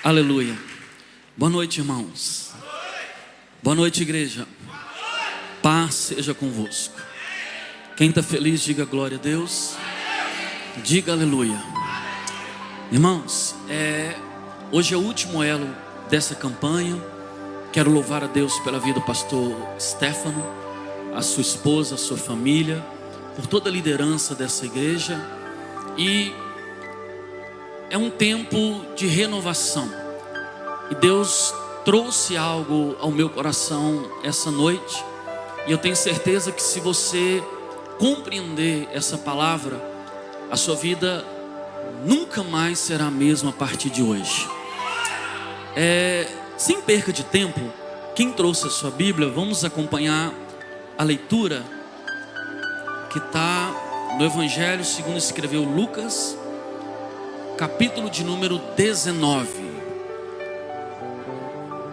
Aleluia. Boa noite, irmãos. Boa noite, igreja. Paz seja convosco. Quem está feliz, diga glória a Deus. Diga aleluia. Irmãos, hoje é o último elo dessa campanha. Quero louvar a Deus pela vida do pastor Stefano, a sua esposa, a sua família, por toda a liderança dessa igreja. E é um tempo de renovação. E Deus trouxe algo ao meu coração essa noite. E eu tenho certeza que se você compreender essa palavra, a sua vida nunca mais será a mesma a partir de hoje. Sem perca de tempo, quem trouxe a sua Bíblia, vamos acompanhar a leitura que está no Evangelho segundo escreveu Lucas, capítulo de número 19.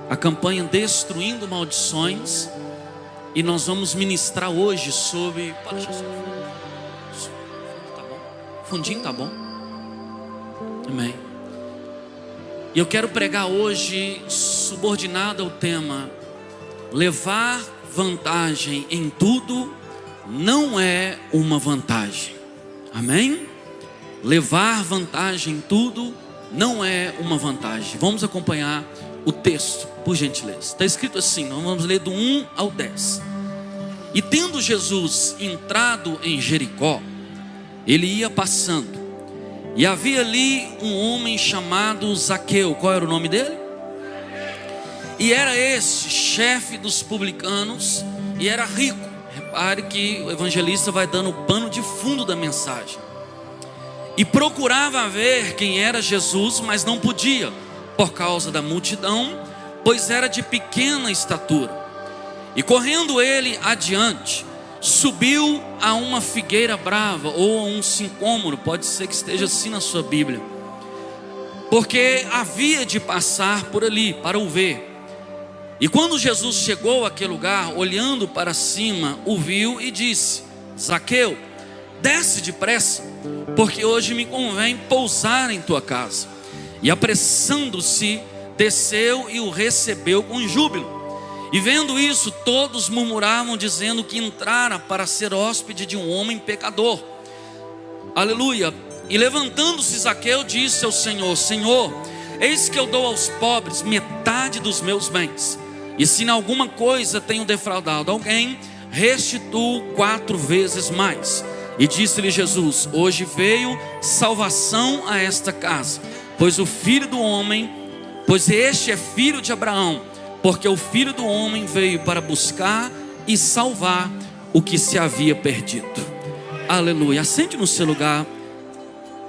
A campanha Destruindo Maldições. E nós vamos ministrar hoje sobre... Pode deixar só o fundo, tá bom? Fundinho tá bom? Amém. E eu quero pregar hoje subordinado ao tema: levar vantagem em tudo não é uma vantagem. Amém? Levar vantagem em tudo não é uma vantagem. Vamos acompanhar o texto, por gentileza. Está escrito assim, nós vamos ler do 1 ao 10. E tendo Jesus entrado em Jericó, ele ia passando, e havia ali um homem chamado Zaqueu. Qual era o nome dele? E era este chefe dos publicanos, e era rico. Repare que o evangelista vai dando o pano de fundo da mensagem. E procurava ver quem era Jesus, mas não podia, por causa da multidão, pois era de pequena estatura. E correndo ele adiante, subiu a uma figueira brava, ou a um sicômoro, pode ser que esteja assim na sua Bíblia, porque havia de passar por ali para o ver. E quando Jesus chegou àquele lugar, olhando para cima, o viu e disse: Zaqueu, desce depressa, porque hoje me convém pousar em tua casa. E apressando-se, desceu e o recebeu com júbilo. E vendo isso, todos murmuravam, dizendo que entrara para ser hóspede de um homem pecador. Aleluia. E levantando-se Zaqueu, disse ao Senhor: Senhor, eis que eu dou aos pobres metade dos meus bens, e se em alguma coisa tenho defraudado alguém, restituo 4 vezes mais. E disse-lhe Jesus: hoje veio salvação a esta casa, pois este é filho de Abraão, porque o Filho do Homem veio para buscar e salvar o que se havia perdido. Aleluia. Assente no seu lugar,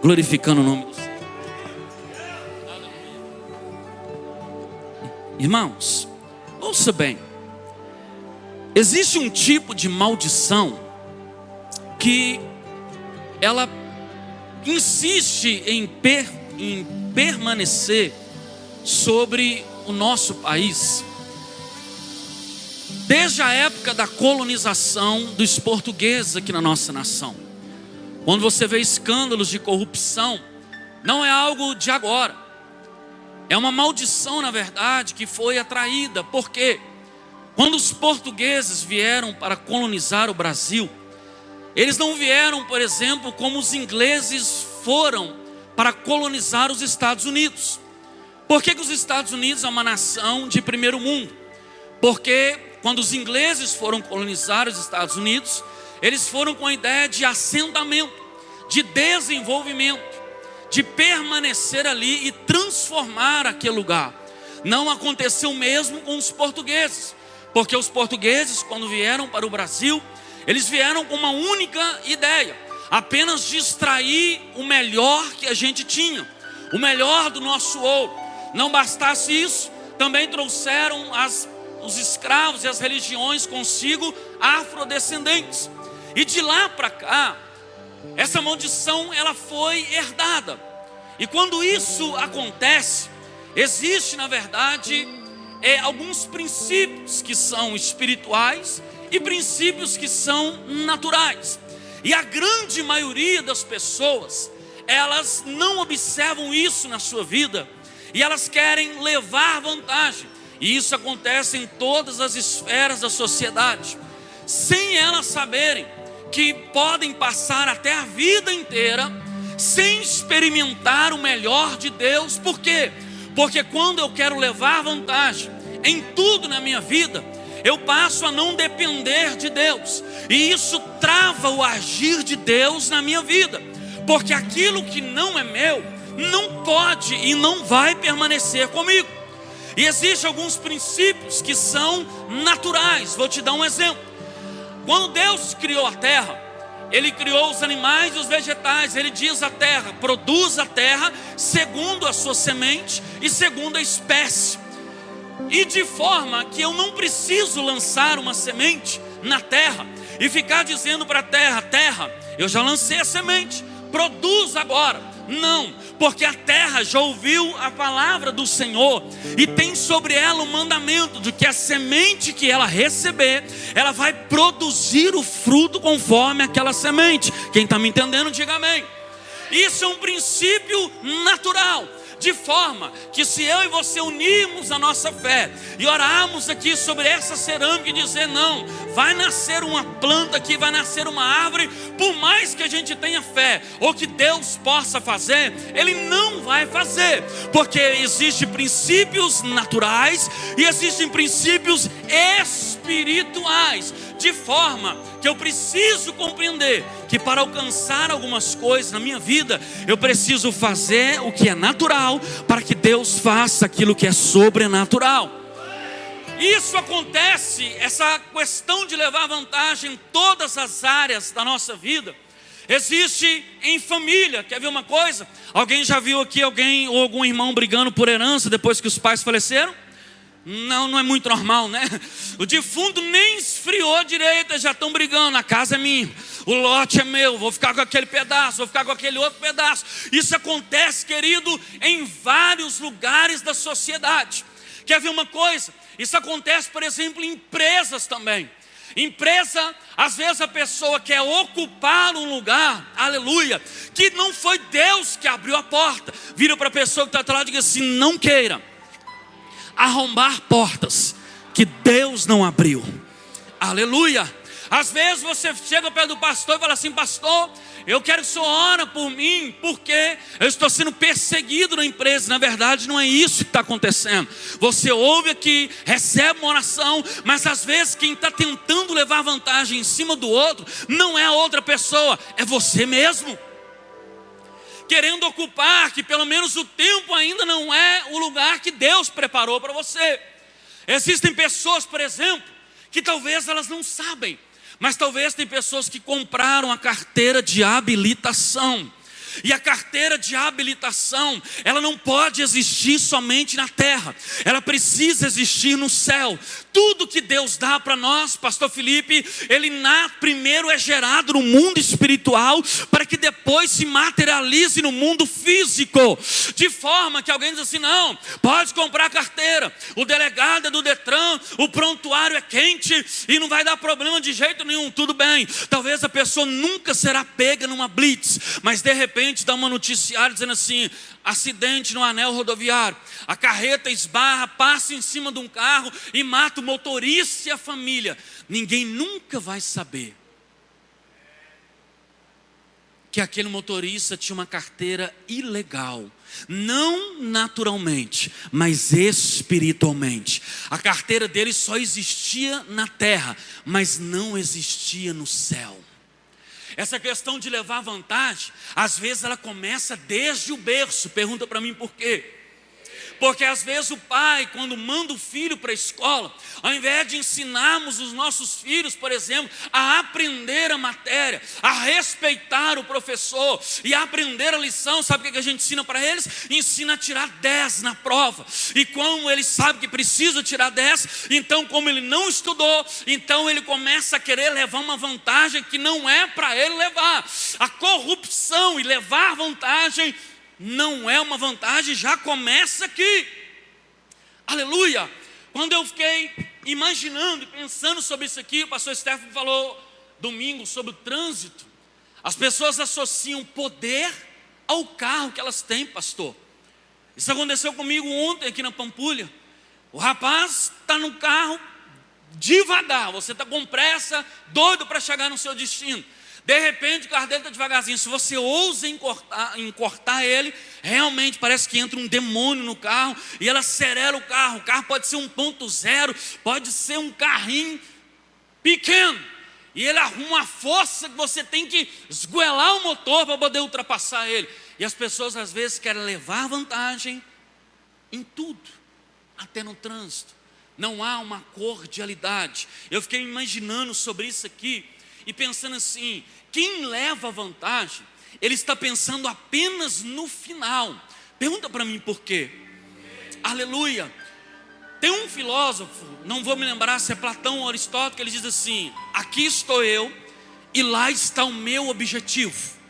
glorificando o nome do Senhor. Irmãos, ouça bem. Existe um tipo de maldição que ela insiste em permanecer sobre o nosso país desde a época da colonização dos portugueses aqui na nossa nação. Quando você vê escândalos de corrupção, não é algo de agora, é uma maldição, na verdade, que foi atraída. Porque quando os portugueses vieram para colonizar o Brasil, eles não vieram, por exemplo, como os ingleses foram para colonizar os Estados Unidos. Por que os Estados Unidos é uma nação de primeiro mundo? Porque quando os ingleses foram colonizar os Estados Unidos, eles foram com a ideia de assentamento, de desenvolvimento, de permanecer ali e transformar aquele lugar. Não aconteceu mesmo com os portugueses, porque os portugueses, quando vieram para o Brasil, eles vieram com uma única ideia: apenas de extrair o melhor que a gente tinha, o melhor do nosso ouro. Não bastasse isso, também trouxeram os escravos e as religiões consigo afrodescendentes. E de lá para cá, essa maldição ela foi herdada. E quando isso acontece, existe na verdade alguns princípios que são espirituais e princípios que são naturais. E a grande maioria das pessoas, elas não observam isso na sua vida, e elas querem levar vantagem. E isso acontece em todas as esferas da sociedade, sem elas saberem que podem passar até a vida inteira sem experimentar o melhor de Deus. Por quê? Porque quando eu quero levar vantagem em tudo na minha vida, eu passo a não depender de Deus, e isso trava o agir de Deus na minha vida, porque aquilo que não é meu não pode e não vai permanecer comigo. E existem alguns princípios que são naturais. Vou te dar um exemplo. Quando Deus criou a terra, Ele criou os animais e os vegetais. Ele diz à terra: produz a terra segundo a sua semente e segundo a espécie. E de forma que eu não preciso lançar uma semente na terra e ficar dizendo para a terra: terra, eu já lancei a semente, produz agora. Não, porque a terra já ouviu a palavra do Senhor e tem sobre ela o mandamento de que a semente que ela receber, ela vai produzir o fruto conforme aquela semente. Quem está me entendendo, diga amém. Isso é um princípio natural, de forma que se eu e você unirmos a nossa fé e orarmos aqui sobre essa cerâmica e dizer: não, vai nascer uma planta aqui, vai nascer uma árvore, por mais que a gente tenha fé, ou que Deus possa fazer, Ele não vai fazer, porque existem princípios naturais e existem princípios espirituais, de forma que eu preciso compreender que para alcançar algumas coisas na minha vida, eu preciso fazer o que é natural, para que Deus faça aquilo que é sobrenatural. Isso acontece, essa questão de levar vantagem em todas as áreas da nossa vida, existe em família. Quer ver uma coisa? Alguém já viu aqui alguém ou algum irmão brigando por herança depois que os pais faleceram? Não é muito normal, né? O defunto nem esfriou direito, já estão brigando: a casa é minha, o lote é meu, vou ficar com aquele pedaço, vou ficar com aquele outro pedaço. Isso acontece, querido, em vários lugares da sociedade. Quer ver uma coisa? Isso acontece, por exemplo, em empresas também. Empresa, às vezes a pessoa quer ocupar um lugar, aleluia, que não foi Deus que abriu a porta. Vira para a pessoa que está atrás e diz assim: não queira arrombar portas que Deus não abriu. Aleluia. Às vezes você chega perto do pastor e fala assim: pastor, eu quero que o senhor ore por mim, porque eu estou sendo perseguido na empresa. Na verdade não é isso que está acontecendo. Você ouve aqui, recebe uma oração, mas às vezes quem está tentando levar vantagem em cima do outro não é a outra pessoa, é você mesmo, querendo ocupar, que pelo menos o tempo ainda não é o lugar que Deus preparou para você. Existem pessoas, por exemplo, que talvez elas não sabem, mas talvez tem pessoas que compraram a carteira de habilitação. E a carteira de habilitação, ela não pode existir somente na terra, ela precisa existir no céu. Tudo que Deus dá para nós, pastor Felipe, ele primeiro é gerado no mundo espiritual, para que depois se materialize no mundo físico. De forma que alguém diz assim: não, pode comprar a carteira, o delegado é do Detran, o prontuário é quente e não vai dar problema de jeito nenhum. Tudo bem, talvez a pessoa nunca será pega numa blitz, mas de repente dá uma noticiário dizendo assim: acidente no anel rodoviário, a carreta esbarra, passa em cima de um carro e mata o motorista e a família. Ninguém nunca vai saber que aquele motorista tinha uma carteira ilegal, não naturalmente, mas espiritualmente. A carteira dele só existia na terra, mas não existia no céu. Essa questão de levar vantagem, às vezes ela começa desde o berço. Pergunta para mim por quê? Porque às vezes o pai, quando manda o filho para a escola, ao invés de ensinarmos os nossos filhos, por exemplo, a aprender a matéria, a respeitar o professor e a aprender a lição, sabe o que a gente ensina para eles? Ensina a tirar 10 na prova. E como ele sabe que precisa tirar 10, então como ele não estudou, então ele começa a querer levar uma vantagem que não é para ele levar. A corrupção e levar vantagem não é uma vantagem, já começa aqui. Aleluia. Quando eu fiquei imaginando e pensando sobre isso aqui, o pastor Stefano falou domingo sobre o trânsito. As pessoas associam poder ao carro que elas têm, pastor. Isso aconteceu comigo ontem aqui na Pampulha. O rapaz está no carro devagar, você está com pressa, doido para chegar no seu destino. De repente o carro dele está devagarzinho. Se você ousa encortar ele, realmente parece que entra um demônio no carro e ela acelera o carro. O carro pode ser 1.0, pode ser um carrinho pequeno. E ele arruma uma força que você tem que esgoelar o motor para poder ultrapassar ele. E as pessoas às vezes querem levar vantagem em tudo, até no trânsito. Não há uma cordialidade. Eu fiquei imaginando sobre isso aqui e pensando assim: quem leva vantagem, ele está pensando apenas no final. Pergunta para mim por quê? Aleluia. Tem um filósofo, não vou me lembrar se é Platão ou Aristóteles, que ele diz assim: aqui estou eu e lá está o meu objetivo.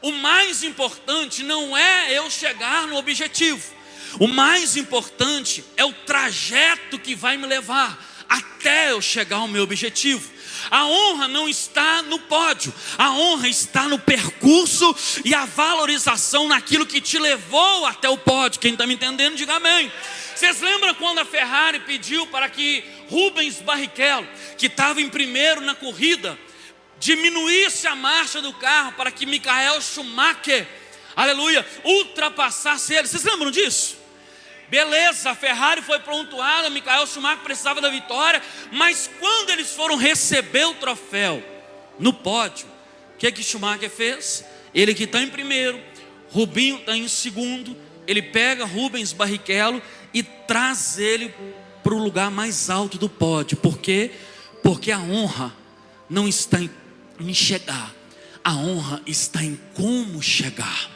O mais importante não é eu chegar no objetivo. O mais importante é o trajeto que vai me levar até eu chegar ao meu objetivo. A honra não está no pódio, a honra está no percurso e a valorização naquilo que te levou até o pódio. Quem está me entendendo, diga amém. Vocês lembram quando a Ferrari pediu para que Rubens Barrichello, que estava em primeiro na corrida, diminuísse a marcha do carro para que Michael Schumacher, aleluia, ultrapassasse ele? Vocês lembram disso? Beleza, a Ferrari foi pontuada, Michael Schumacher precisava da vitória, mas quando eles foram receber o troféu no pódio, o que Schumacher fez? Ele que está em primeiro, Rubinho está em segundo, ele pega Rubens Barrichello e traz ele para o lugar mais alto do pódio. Por quê? Porque a honra não está em chegar, a honra está em como chegar.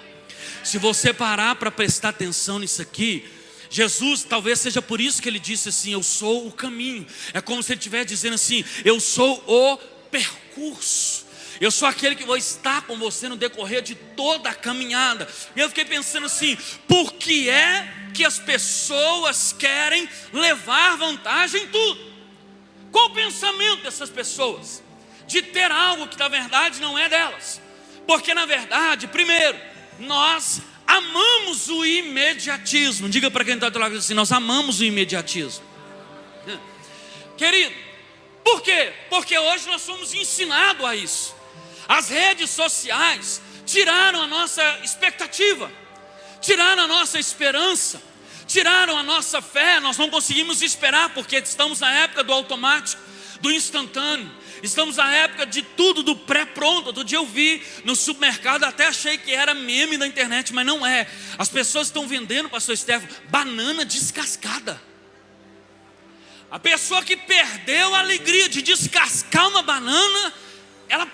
Se você parar para prestar atenção nisso aqui, Jesus, talvez seja por isso que ele disse assim: eu sou o caminho. É como se ele estivesse dizendo assim: eu sou o percurso, eu sou aquele que vou estar com você no decorrer de toda a caminhada. E eu fiquei pensando assim: por que é que as pessoas querem levar vantagem em tudo? Qual o pensamento dessas pessoas? De ter algo que na verdade não é delas. Porque na verdade, primeiro, nós amamos o imediatismo. Diga para quem está do lado assim: nós amamos o imediatismo. Querido, por quê? Porque hoje nós somos ensinados a isso. As redes sociais tiraram a nossa expectativa, tiraram a nossa esperança, tiraram a nossa fé. Nós não conseguimos esperar porque estamos na época do automático, do instantâneo. Estamos na época de tudo do pré-pronto. Outro dia eu vi no supermercado, até achei que era meme da internet, mas não é. As pessoas estão vendendo, pastor Estevão, banana descascada. A pessoa que perdeu a alegria de descascar uma banana, ela...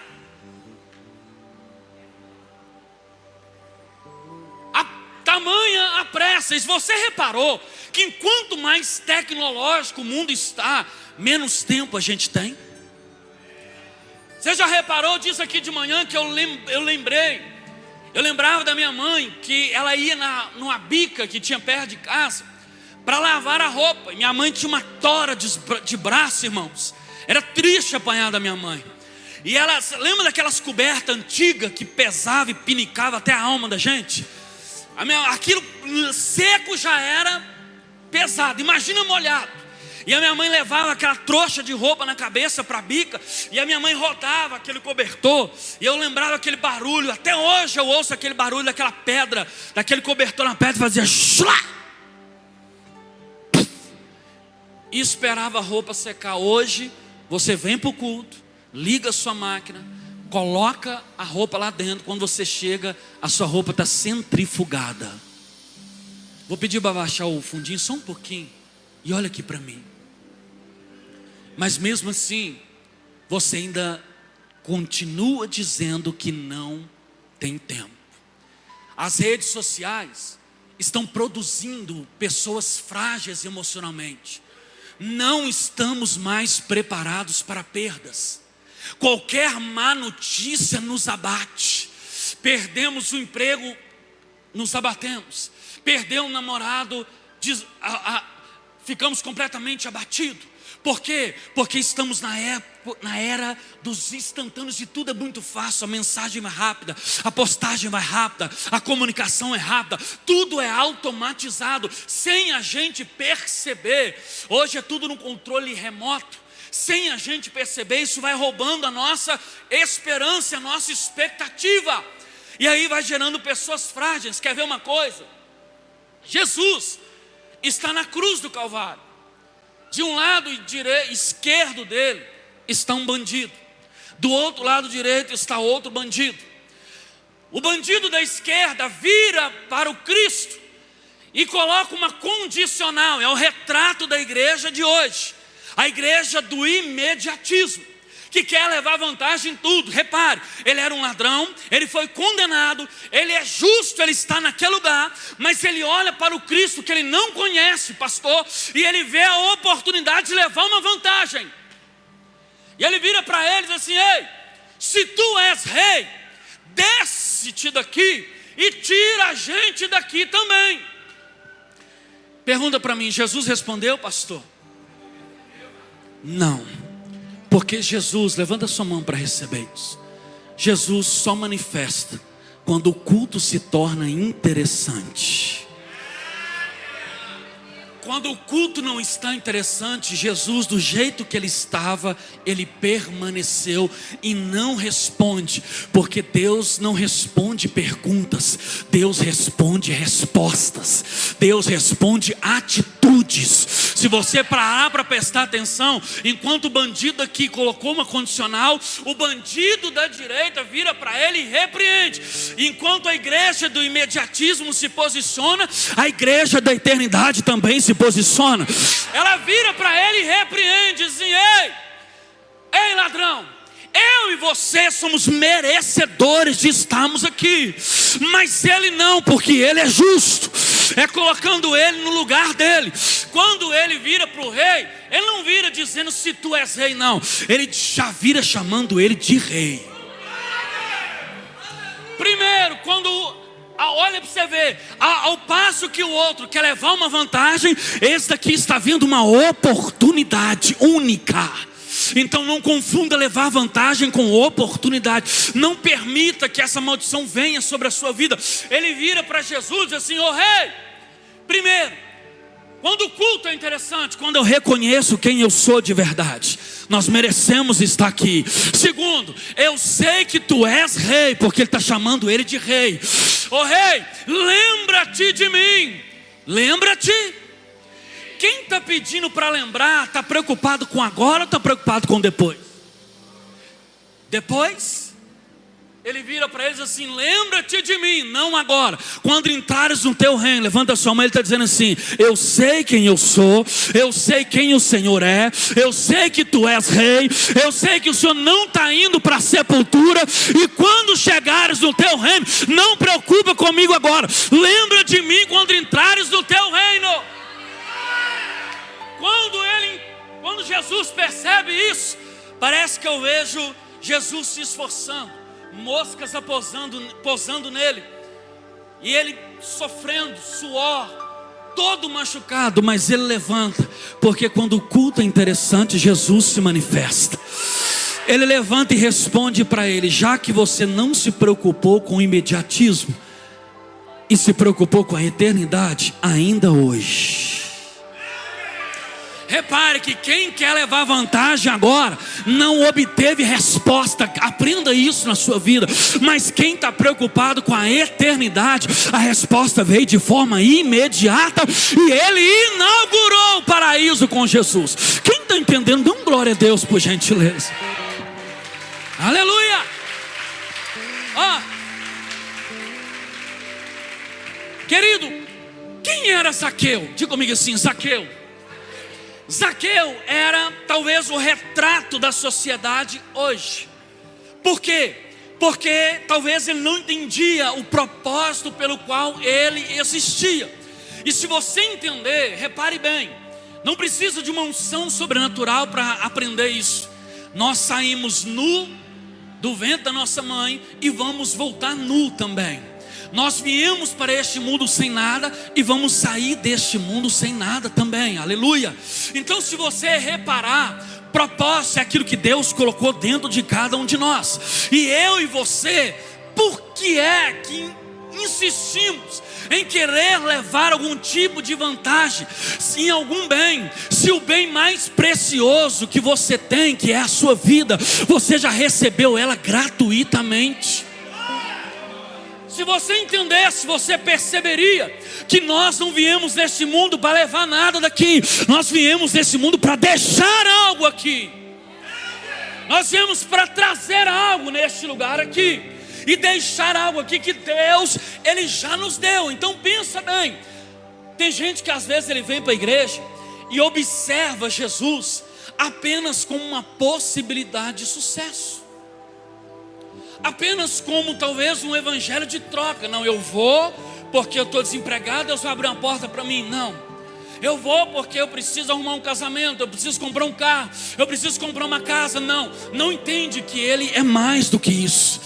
tamanha a pressa. E você reparou que enquanto mais tecnológico o mundo está, menos tempo a gente tem? Você já reparou disso aqui de manhã que eu lembrei? Eu lembrava da minha mãe, que ela ia numa bica que tinha perto de casa para lavar a roupa. E minha mãe tinha uma tora de braço, irmãos. Era triste apanhar da minha mãe. E ela, lembra daquelas cobertas antigas que pesava e pinicava até a alma da gente? Aquilo seco já era pesado, imagina molhado. E a minha mãe levava aquela trouxa de roupa na cabeça para a bica, e a minha mãe rodava aquele cobertor, e eu lembrava aquele barulho. Até hoje eu ouço aquele barulho daquela pedra, daquele cobertor na pedra, fazia chulá, e esperava a roupa secar. Hoje você vem para o culto, liga a sua máquina, coloca a roupa lá dentro. Quando você chega, a sua roupa está centrifugada. Vou pedir para baixar o fundinho só um pouquinho, e olha aqui para mim. Mas mesmo assim, você ainda continua dizendo que não tem tempo. As redes sociais estão produzindo pessoas frágeis emocionalmente. Não estamos mais preparados para perdas. Qualquer má notícia nos abate. Perdemos o emprego, nos abatemos. Perdeu um namorado, ficamos completamente abatidos. Por quê? Porque estamos na época na era dos instantâneos, e tudo é muito fácil. A mensagem vai rápida, a postagem vai rápida, a comunicação é rápida, tudo é automatizado, sem a gente perceber. Hoje é tudo no controle remoto. Sem a gente perceber, isso vai roubando a nossa esperança, a nossa expectativa. E aí vai gerando pessoas frágeis. Quer ver uma coisa? Jesus está na cruz do Calvário. De um lado esquerdo dele está um bandido. Do outro lado direito está outro bandido. O bandido da esquerda vira para o Cristo e coloca uma condicional. É o retrato da igreja de hoje. A igreja do imediatismo, que quer levar vantagem em tudo. Repare, ele era um ladrão, ele foi condenado, ele é justo, ele está naquele lugar, mas ele olha para o Cristo que ele não conhece, pastor, e ele vê a oportunidade de levar uma vantagem. E ele vira para ele e diz assim: ei, se tu és rei, desce-te daqui e tira a gente daqui também. Pergunta para mim, Jesus respondeu, pastor? Não, porque Jesus, levanta sua mão para receber isso. Jesus só manifesta quando o culto se torna interessante. Quando o culto não está interessante, Jesus, do jeito que ele estava, ele permaneceu e não responde, porque Deus não responde perguntas, Deus responde respostas, Deus responde atitudes. Se você parar para prestar atenção, enquanto o bandido aqui colocou uma condicional, o bandido da direita vira para ele e repreende. Enquanto a igreja do imediatismo se posiciona, a igreja da eternidade também se posiciona. Ela vira para ele e repreende, assim: ei ladrão, eu e você somos merecedores de estarmos aqui, mas ele não, porque ele é justo. É colocando ele no lugar dele. Quando ele vira para o rei, ele não vira dizendo se tu és rei, não. Ele já vira chamando ele de rei. Primeiro, quando olha para você ver, ao passo que o outro quer levar uma vantagem, esse daqui está vendo uma oportunidade única. Então não confunda levar vantagem com oportunidade. Não permita que essa maldição venha sobre a sua vida. Ele vira para Jesus e diz assim: ô rei, primeiro, quando o culto é interessante, quando eu reconheço quem eu sou de verdade, nós merecemos estar aqui. Segundo, eu sei que tu és rei, porque ele está chamando ele de rei. Ô rei, lembra-te de mim. Lembra-te. Quem está pedindo para lembrar, está preocupado com agora ou está preocupado com depois? Depois? Ele vira para eles assim: lembra-te de mim, não agora. Quando entrares no teu reino, levanta a sua mão, ele está dizendo assim: eu sei quem eu sou, eu sei quem o Senhor é, eu sei que tu és rei, eu sei que o Senhor não está indo para a sepultura, e quando chegares no teu reino, não preocupa comigo agora, lembra de mim quando entrares no teu reino. Quando Jesus percebe isso, parece que eu vejo Jesus se esforçando, moscas pousando nele, e ele sofrendo suor, todo machucado, mas ele levanta, porque quando o culto é interessante, Jesus se manifesta. Ele levanta e responde para ele: já que você não se preocupou com o imediatismo e se preocupou com a eternidade, ainda hoje. Repare que quem quer levar vantagem agora não obteve resposta. Aprenda isso na sua vida. Mas quem está preocupado com a eternidade, a resposta veio de forma imediata, e ele inaugurou o paraíso com Jesus. Quem está entendendo? Dê um glória a Deus, por gentileza. Aleluia. Querido, quem era Zaqueu? Diga comigo assim: Zaqueu. Zaqueu era talvez o retrato da sociedade hoje. Por quê? Porque talvez ele não entendia o propósito pelo qual ele existia. E se você entender, repare bem, não precisa de uma unção sobrenatural para aprender isso. Nós saímos nu do ventre da nossa mãe e vamos voltar nu também. Nós viemos para este mundo sem nada e vamos sair deste mundo sem nada também, aleluia. Então, se você reparar, Propósito é aquilo que Deus colocou dentro de cada um de nós. E eu e você, por que é que insistimos em querer levar algum tipo de vantagem em algum bem, se o bem mais precioso que você tem, que é a sua vida, você já recebeu ela gratuitamente? Se você entendesse, você perceberia que nós não viemos neste mundo para levar nada daqui. Nós viemos nesse mundo para deixar algo aqui. Nós viemos para trazer algo neste lugar aqui. E deixar algo aqui que Deus, Ele já nos deu. Então pensa bem. Tem gente que às vezes ele vem para a igreja e observa Jesus apenas como uma possibilidade de sucesso. Apenas como talvez um evangelho de troca. Não, eu vou porque eu estou desempregado, Deus vai abrir uma porta para mim. Não, eu vou porque eu preciso arrumar um casamento, eu preciso comprar um carro, eu preciso comprar uma casa. Não, não entende que Ele é mais do que isso.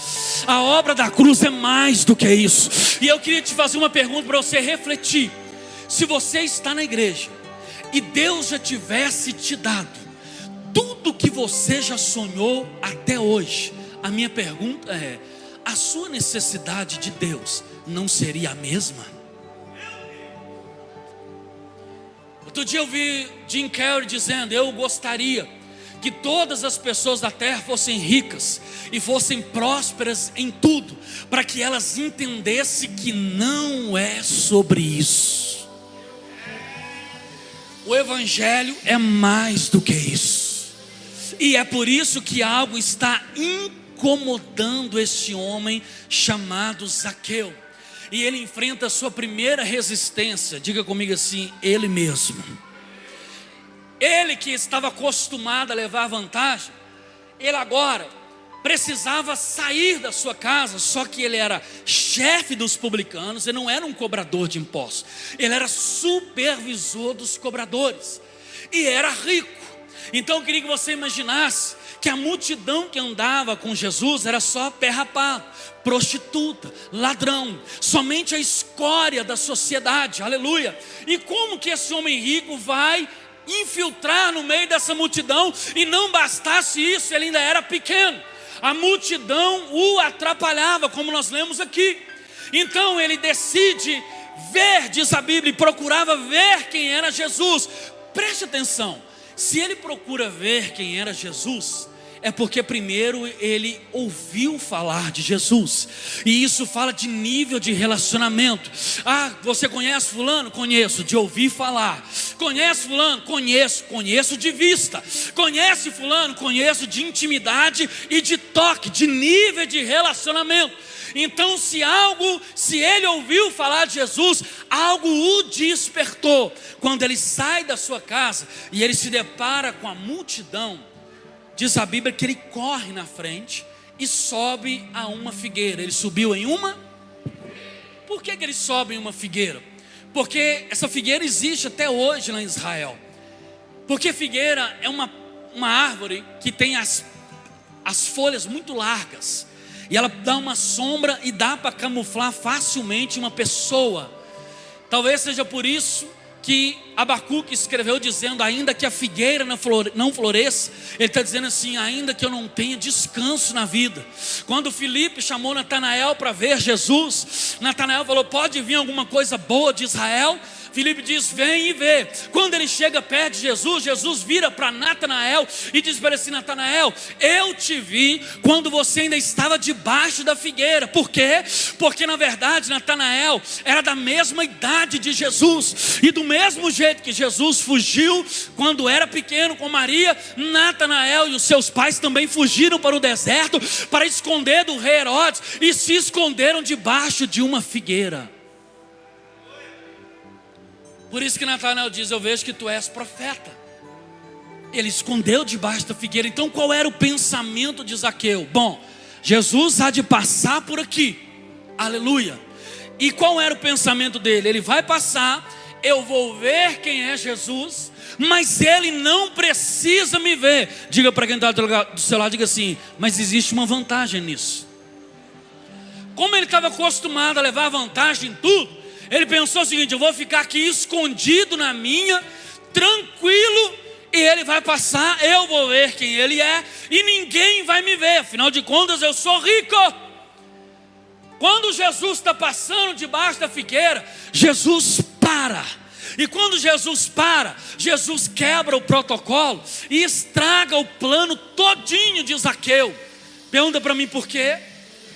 A obra da cruz é mais do que isso. E eu queria te fazer uma pergunta para você refletir. Se você está na igreja e Deus já tivesse te dado tudo que você já sonhou até hoje, a minha pergunta é: a sua necessidade de Deus não seria a mesma? Outro dia eu vi Jim Carrey dizendo: eu gostaria que todas as pessoas da terra fossem ricas e fossem prósperas em tudo, para que elas entendessem que não é sobre isso. O evangelho é mais do que isso. E é por isso que algo está incomodando este homem chamado Zaqueu. E ele enfrenta a sua primeira resistência. Diga comigo assim: ele mesmo. Ele que estava acostumado a levar vantagem, ele agora precisava sair da sua casa. Só que ele era chefe dos publicanos, ele não era um cobrador de impostos, ele era supervisor dos cobradores e era rico. Então eu queria que você imaginasse que a multidão que andava com Jesus era só pé rapado, prostituta, ladrão, somente a escória da sociedade, aleluia. E como que esse homem rico vai infiltrar no meio dessa multidão? E não bastasse isso, ele ainda era pequeno, a multidão o atrapalhava, como nós lemos aqui. Então ele decide ver, diz a Bíblia, e procurava ver quem era Jesus. Preste atenção, se ele procura ver quem era Jesus, é porque primeiro ele ouviu falar de Jesus. E isso fala de nível de relacionamento. Ah, você conhece fulano? Conheço, de ouvir falar. Conhece fulano? Conheço de vista. Conhece fulano? Conheço de intimidade e de toque, de nível de relacionamento. Então se ele ouviu falar de Jesus, algo o despertou. Quando ele sai da sua casa e ele se depara com a multidão, diz a Bíblia que ele corre na frente e sobe a uma figueira. Ele subiu em uma? Por que ele sobe em uma figueira? Porque essa figueira existe até hoje lá em Israel. Porque figueira é uma árvore que tem as folhas muito largas, e ela dá uma sombra e dá para camuflar facilmente uma pessoa. Talvez seja por isso que Abacuque escreveu dizendo: ainda que a figueira não floresça, ele está dizendo assim: ainda que eu não tenha descanso na vida. Quando Filipe chamou Natanael para ver Jesus, Natanael falou: pode vir alguma coisa boa de Israel? Filipe diz: vem e vê. Quando ele chega perto de Jesus, Jesus vira para Natanael e diz para ele assim: Natanael, eu te vi quando você ainda estava debaixo da figueira. Por quê? Porque na verdade Natanael era da mesma idade de Jesus, e do mesmo jeito que Jesus fugiu quando era pequeno com Maria, Natanael e os seus pais também fugiram para o deserto para esconder do rei Herodes, e se esconderam debaixo de uma figueira. Por isso que Natanael diz: eu vejo que tu és profeta. Ele escondeu debaixo da figueira. Então qual era o pensamento de Zaqueu? Bom, Jesus há de passar por aqui, aleluia. E qual era o pensamento dele? Ele vai passar, eu vou ver quem é Jesus, mas ele não precisa me ver. Diga para quem está do seu lado, diga assim: mas existe uma vantagem nisso. Como ele estava acostumado a levar vantagem em tudo, ele pensou o seguinte: eu vou ficar aqui escondido na minha, tranquilo, e ele vai passar, eu vou ver quem ele é, e ninguém vai me ver, afinal de contas eu sou rico. Quando Jesus está passando debaixo da figueira, Jesus para. E quando Jesus para, Jesus quebra o protocolo e estraga o plano todinho de Zaqueu. Pergunta para mim por quê?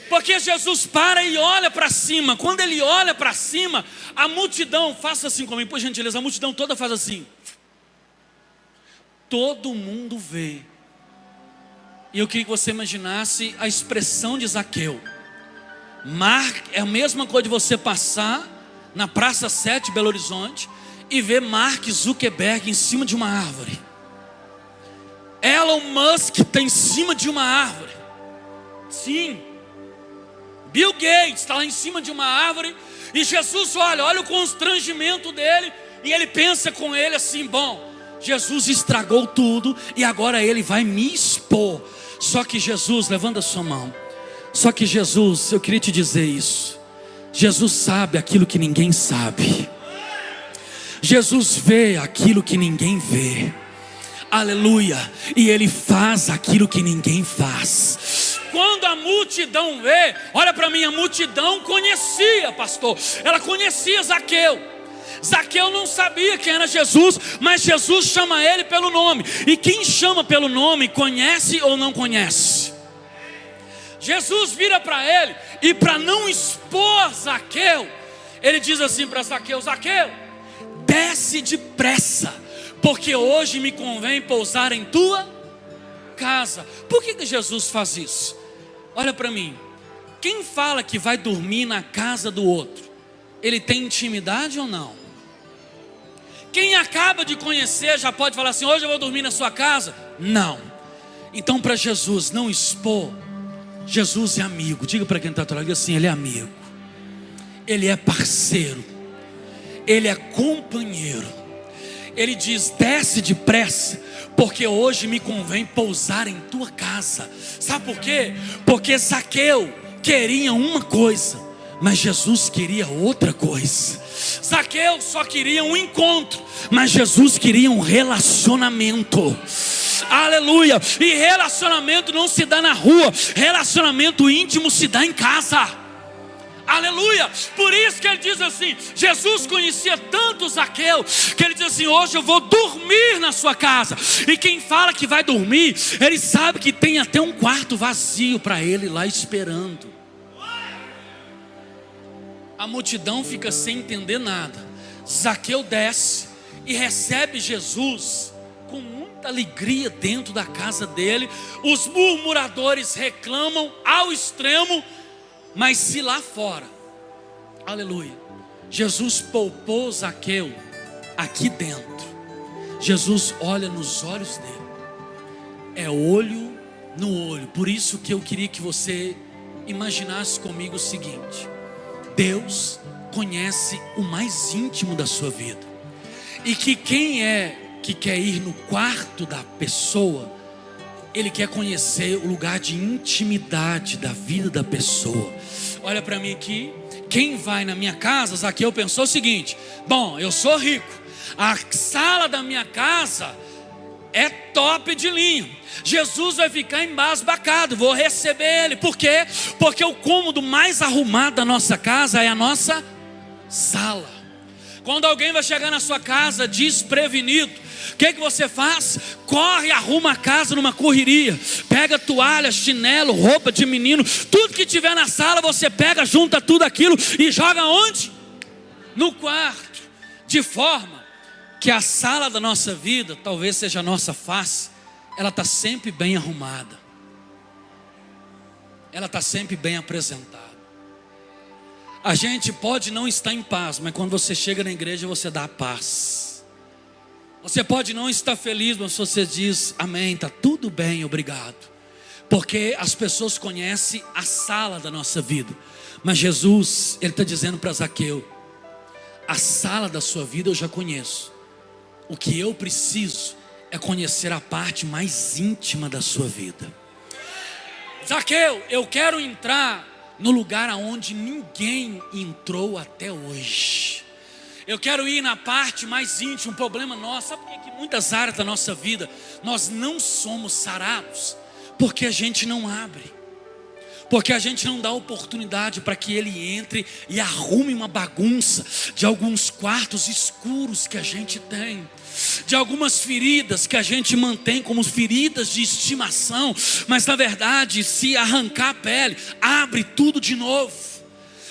Porque Jesus para e olha para cima. Quando ele olha para cima, a multidão, faça assim comigo, por gentileza, a multidão toda faz assim. Todo mundo vê. E eu queria que você imaginasse a expressão de Zaqueu. É a mesma coisa de você passar na Praça 7, Belo Horizonte, e ver Mark Zuckerberg em cima de uma árvore. Elon Musk está em cima de uma árvore. Sim. Bill Gates está lá em cima de uma árvore. E Jesus olha o constrangimento dele. E ele pensa com ele assim: bom, Jesus estragou tudo e agora ele vai me expor. Só que Jesus, levanta a sua mão. Só que Jesus, eu queria te dizer isso. Jesus sabe aquilo que ninguém sabe. Jesus vê aquilo que ninguém vê. Aleluia. E ele faz aquilo que ninguém faz. Quando a multidão vê, olha para mim, a multidão conhecia, pastor. Ela conhecia Zaqueu. Zaqueu não sabia quem era Jesus, mas Jesus chama ele pelo nome. E quem chama pelo nome, conhece ou não conhece? Jesus vira para ele, e para não expor Zaqueu, ele diz assim para Zaqueu: Zaqueu, desce depressa, porque hoje me convém pousar em tua casa. Por que Jesus faz isso? Olha para mim, quem fala que vai dormir na casa do outro, ele tem intimidade ou não? Quem acaba de conhecer já pode falar assim: hoje eu vou dormir na sua casa? Não. Então, para Jesus não expor, Jesus é amigo. Diga para quem está atrás assim: ele é amigo, ele é parceiro, ele é companheiro. Ele diz: desce depressa, porque hoje me convém pousar em tua casa. Sabe por quê? Porque Zaqueu queria uma coisa, mas Jesus queria outra coisa. Zaqueu só queria um encontro, mas Jesus queria um relacionamento. Aleluia. E relacionamento não se dá na rua, relacionamento íntimo se dá em casa. Aleluia. Por isso que ele diz assim, Jesus conhecia tanto Zaqueu, que ele diz assim: hoje eu vou dormir na sua casa. E quem fala que vai dormir, ele sabe que tem até um quarto vazio para ele lá esperando. A multidão fica sem entender nada. Zaqueu desce e recebe Jesus com muita alegria dentro da casa dele. Os murmuradores reclamam ao extremo, mas se lá fora, aleluia, Jesus poupou Zaqueu aqui dentro. Jesus olha nos olhos dele, é olho no olho. Por isso que eu queria que você imaginasse comigo o seguinte: Deus conhece o mais íntimo da sua vida, e que quem é que quer ir no quarto da pessoa, ele quer conhecer o lugar de intimidade da vida da pessoa. Olha para mim aqui. Quem vai na minha casa, Zaqueu pensou o seguinte: bom, eu sou rico, a sala da minha casa é top de linha, Jesus vai ficar embasbacado, vou receber ele. Por quê? Porque o cômodo mais arrumado da nossa casa é a nossa sala. Quando alguém vai chegar na sua casa desprevenido, o que você faz? Corre, arruma a casa numa correria, pega toalha, chinelo, roupa de menino, tudo que tiver na sala você pega, junta tudo aquilo e joga onde? No quarto. De forma que a sala da nossa vida, talvez seja a nossa face, ela está sempre bem arrumada, ela está sempre bem apresentada. A gente pode não estar em paz, mas quando você chega na igreja você dá paz. Você pode não estar feliz, mas você diz: amém, está tudo bem, obrigado. Porque as pessoas conhecem a sala da nossa vida. Mas Jesus, ele está dizendo para Zaqueu: a sala da sua vida eu já conheço. O que eu preciso é conhecer a parte mais íntima da sua vida. Zaqueu, eu quero entrar no lugar aonde ninguém entrou até hoje. Eu quero ir na parte mais íntima, um problema nosso. Sabe por que muitas áreas da nossa vida nós não somos sarados? Porque a gente não abre. Porque a gente não dá oportunidade para que Ele entre e arrume uma bagunça de alguns quartos escuros que a gente tem, de algumas feridas que a gente mantém como feridas de estimação, mas na verdade, se arrancar a pele, abre tudo de novo.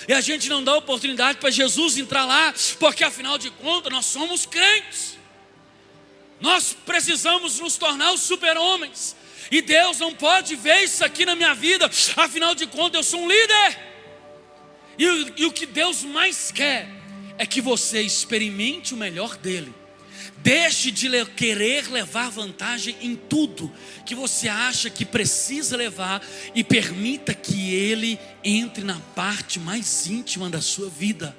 E a gente não dá oportunidade para Jesus entrar lá, porque afinal de contas nós somos crentes. Nós precisamos nos tornar os super-homens. E Deus não pode ver isso aqui na minha vida, afinal de contas eu sou um líder. E o que Deus mais quer é que você experimente o melhor dEle. Deixe de querer levar vantagem em tudo que você acha que precisa levar e permita que Ele entre na parte mais íntima da sua vida.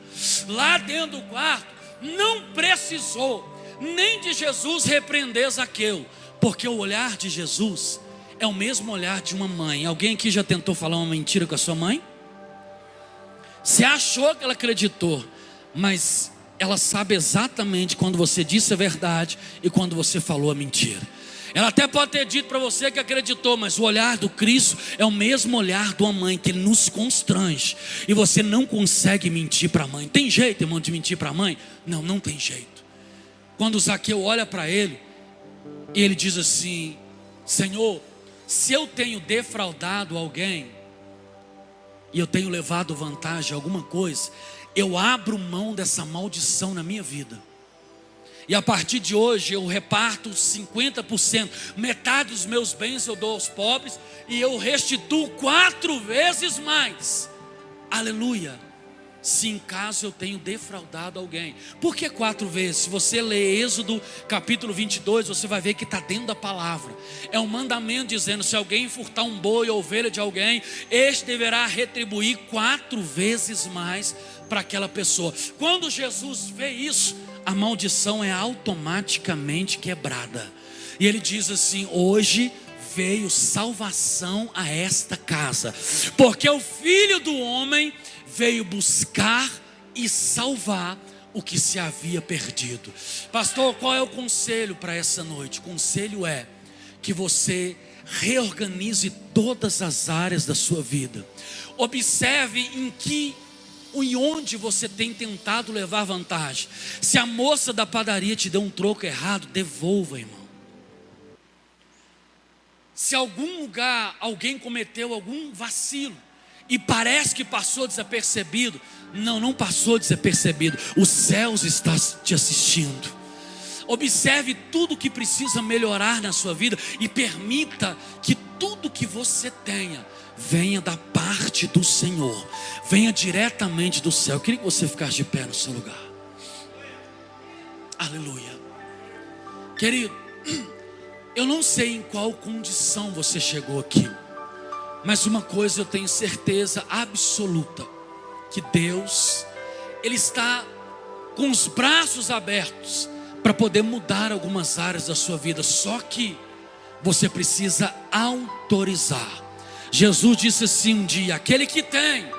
Lá dentro do quarto, não precisou nem de Jesus repreender Zaqueu, porque o olhar de Jesus é o mesmo olhar de uma mãe. Alguém aqui já tentou falar uma mentira com a sua mãe? Você achou que ela acreditou, mas ela sabe exatamente quando você disse a verdade e quando você falou a mentira. Ela até pode ter dito para você que acreditou, mas o olhar do Cristo é o mesmo olhar de uma mãe, que Ele nos constrange. E você não consegue mentir para a mãe. Tem jeito, irmão, de mentir para a mãe? Não, não tem jeito. Quando Zaqueu olha para ele, ele diz assim: Senhor, se eu tenho defraudado alguém e eu tenho levado vantagem a alguma coisa, eu abro mão dessa maldição na minha vida. E a partir de hoje eu reparto 50%, metade dos meus bens eu dou aos pobres e eu restituo 4 vezes mais. Aleluia. Se em caso eu tenho defraudado alguém. Por que 4 vezes? Se você ler Êxodo capítulo 22, você vai ver que está dentro da palavra. É um mandamento dizendo: se alguém furtar um boi ou ovelha de alguém, este deverá retribuir 4 vezes mais para aquela pessoa. Quando Jesus vê isso, a maldição é automaticamente quebrada. E Ele diz assim: hoje veio salvação a esta casa, porque o Filho do Homem veio buscar e salvar o que se havia perdido. Pastor, qual é o conselho para essa noite? O conselho é que você reorganize todas as áreas da sua vida. Observe em onde você tem tentado levar vantagem. Se a moça da padaria te deu um troco errado, devolva, irmão. Se algum lugar alguém cometeu algum vacilo e parece que passou desapercebido, não passou desapercebido. Os céus estão te assistindo. Observe tudo que precisa melhorar na sua vida e permita que tudo que você tenha venha da parte do Senhor, venha diretamente do céu. Eu queria que você ficasse de pé no seu lugar. Aleluia. Querido, eu não sei em qual condição você chegou aqui, mas uma coisa eu tenho certeza absoluta, que Deus, Ele está com os braços abertos para poder mudar algumas áreas da sua vida. Só que você precisa autorizar. Jesus disse assim um dia: aquele que tem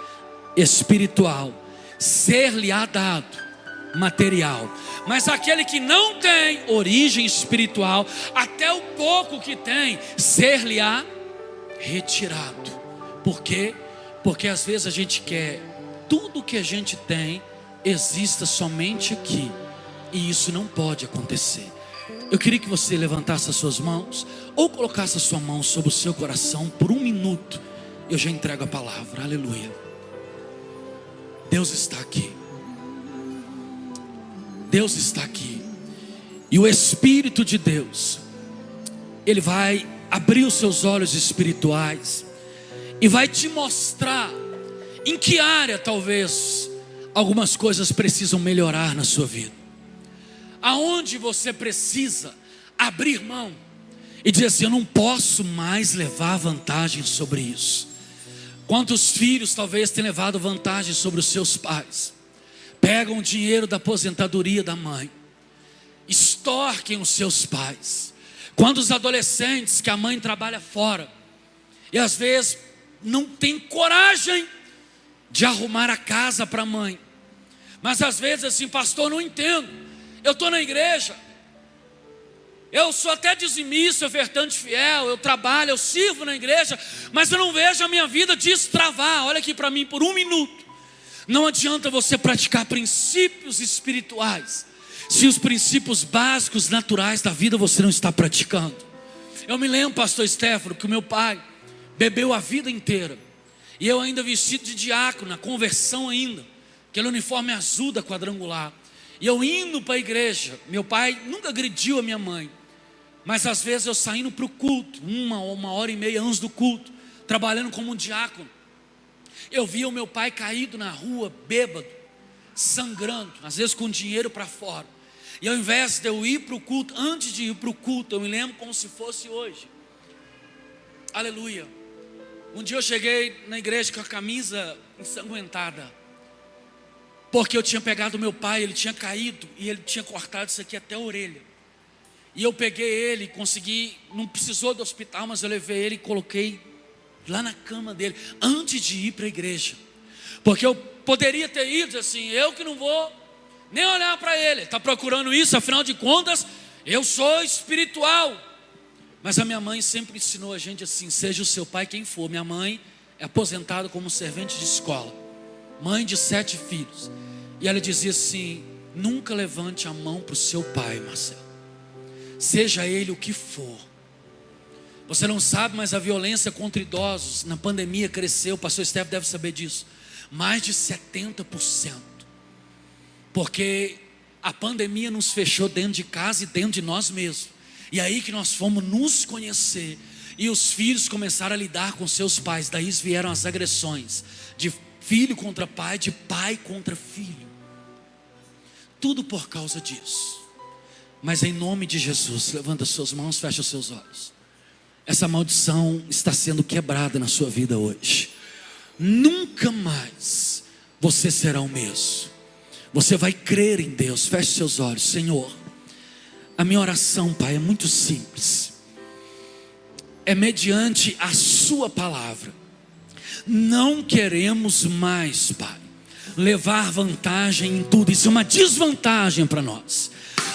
espiritual, ser-lhe-á dado material, mas aquele que não tem origem espiritual, até o pouco que tem, ser-lhe-á retirado. Por quê? Porque às vezes a gente quer tudo que a gente tem exista somente aqui, e isso não pode acontecer. Eu queria que você levantasse as suas mãos, ou colocasse a sua mão sobre o seu coração por 1 minuto. Eu já entrego a palavra. Aleluia. Deus está aqui. Deus está aqui. E o Espírito de Deus, Ele vai abrir os seus olhos espirituais e vai te mostrar em que área talvez algumas coisas precisam melhorar na sua vida. Aonde você precisa abrir mão e dizer assim: eu não posso mais levar vantagem sobre isso. Quantos filhos talvez tenham levado vantagem sobre os seus pais? Pegam o dinheiro da aposentadoria da mãe, extorquem os seus pais. Quantos adolescentes que a mãe trabalha fora e às vezes não tem coragem de arrumar a casa para a mãe, Mas às vezes assim, pastor, não entendo. Eu estou na igreja, eu sou até dizimista, ofertante fiel, eu trabalho, eu sirvo na igreja, mas eu não vejo a minha vida destravar. Olha aqui para mim por um minuto. Não adianta você praticar princípios espirituais se os princípios básicos, naturais da vida você não está praticando. Eu me lembro, pastor Stefano, que o meu pai bebeu a vida inteira, e eu ainda vestido de diácono, na conversão ainda, aquele uniforme azul da quadrangular, e eu indo para a igreja. Meu pai nunca agrediu a minha mãe, mas às vezes eu saindo para o culto, uma hora e meia antes do culto, trabalhando como um diácono, eu via o meu pai caído na rua, bêbado, sangrando, às vezes com dinheiro para fora. E ao invés de eu ir para o culto, antes de ir para o culto, eu me lembro como se fosse hoje. Aleluia. Um dia eu cheguei na igreja com a camisa ensanguentada, porque eu tinha pegado meu pai, ele tinha caído e ele tinha cortado isso aqui até a orelha. E eu peguei ele, consegui, não precisou do hospital, mas eu levei ele e coloquei lá na cama dele, antes de ir para a igreja. Porque eu poderia ter ido assim, eu que não vou nem olhar para ele, está procurando isso, afinal de contas, eu sou espiritual. Mas a minha mãe sempre ensinou a gente assim, seja o seu pai quem for. Minha mãe é aposentada como servente de escola, mãe de 7 filhos. E ela dizia assim, nunca levante a mão para o seu pai, Marcelo, seja ele o que for. Você não sabe, mas a violência contra idosos na pandemia cresceu, o pastor Steph deve saber disso, mais de 70%. Porque a pandemia nos fechou dentro de casa e dentro de nós mesmos. E aí que nós fomos nos conhecer, e os filhos começaram a lidar com seus pais. Daí vieram as agressões, de filho contra pai, de pai contra filho. Tudo por causa disso. Mas em nome de Jesus, levanta suas mãos, fecha os seus olhos. Essa maldição está sendo quebrada na sua vida hoje. Nunca mais você será o mesmo. Você vai crer em Deus. Feche seus olhos. Senhor, a minha oração, Pai, é muito simples. É mediante a sua palavra. Não queremos mais, Pai, levar vantagem em tudo. Isso é uma desvantagem para nós.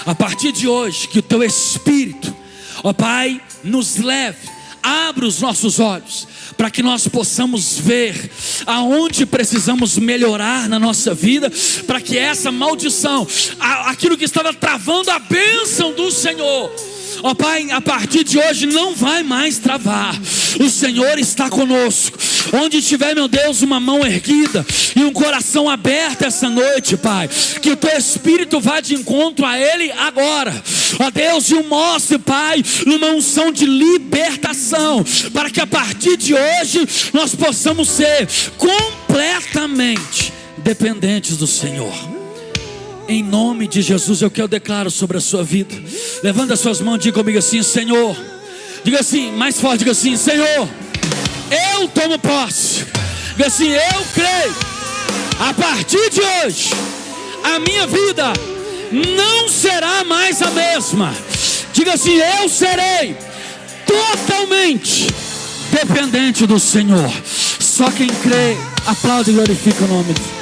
A partir de hoje, que o Teu Espírito, ó Pai, nos leve, abra os nossos olhos, para que nós possamos ver aonde precisamos melhorar na nossa vida, para que essa maldição, aquilo que estava travando a bênção do Senhor, ó Pai, a partir de hoje não vai mais travar. O Senhor está conosco. Onde estiver, meu Deus, uma mão erguida e um coração aberto essa noite, Pai, que o Teu Espírito vá de encontro a ele agora, ó Deus, e o mostre, Pai, numa unção de libertação, para que a partir de hoje nós possamos ser completamente dependentes do Senhor. Em nome de Jesus, é o que eu declaro sobre a sua vida. Levanta as suas mãos e diga comigo assim, Senhor. Diga assim, mais forte, diga assim, Senhor, eu tomo posse. Diga assim, eu creio. A partir de hoje, a minha vida não será mais a mesma. Diga assim, eu serei totalmente dependente do Senhor. Só quem crê, aplaude e glorifica o nome de Deus.